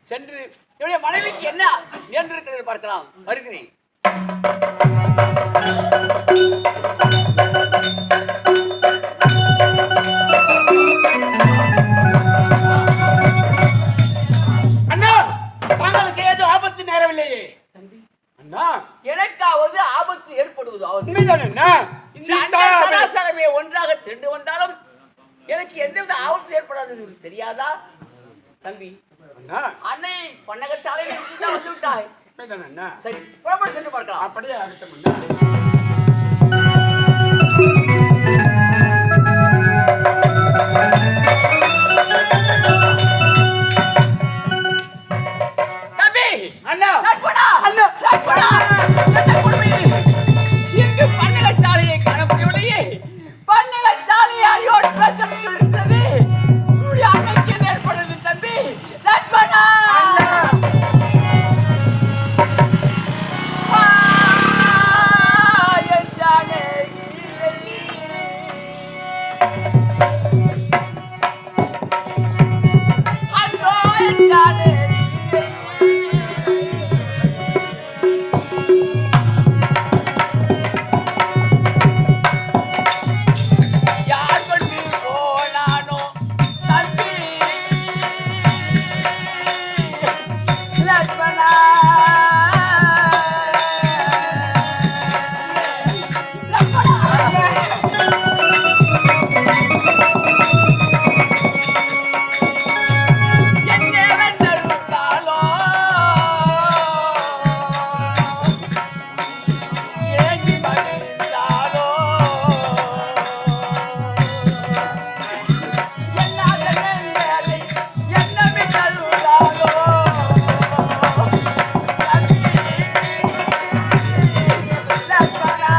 சென்று என்னுடைய மனைவிக்கு என்ன நேர்ந்திருக்கிறது பார்க்கலாம். வருகிறேன். அண்ணா, தாங்களுக்கு ஏதோ ஆபத்து நேரவில்லையே? அண்ணா, எனக்காவது ஆபத்து ஏற்படுவதாவது உண்மைதானே அண்ணா? சராசரமே ஒன்றாக திரண்டு வந்தாலும் எனக்கு எந்தவித ஆபத்து ஏற்படாது தெரியாதா தம்பி? அண்ணா, அன்னை பன்னகச்சாலையில் வந்து விட்டாய். உண்மைதானே அண்ணா? சரி, புறப்பட்டு சென்று பார்க்கலாம். அப்படியே அர்த்தம் அண்ணா. அண்ணா, அண்ணா, இங்கு பன்னகச்சாலையை காண முடியவில்லையே. பன்னகச்சாலையை அறியோடு பிரச்சனையில் இருக்கிறது. உன்னுடைய அன்னைக்கு ஏற்படுது தம்பி. லட்சுமணா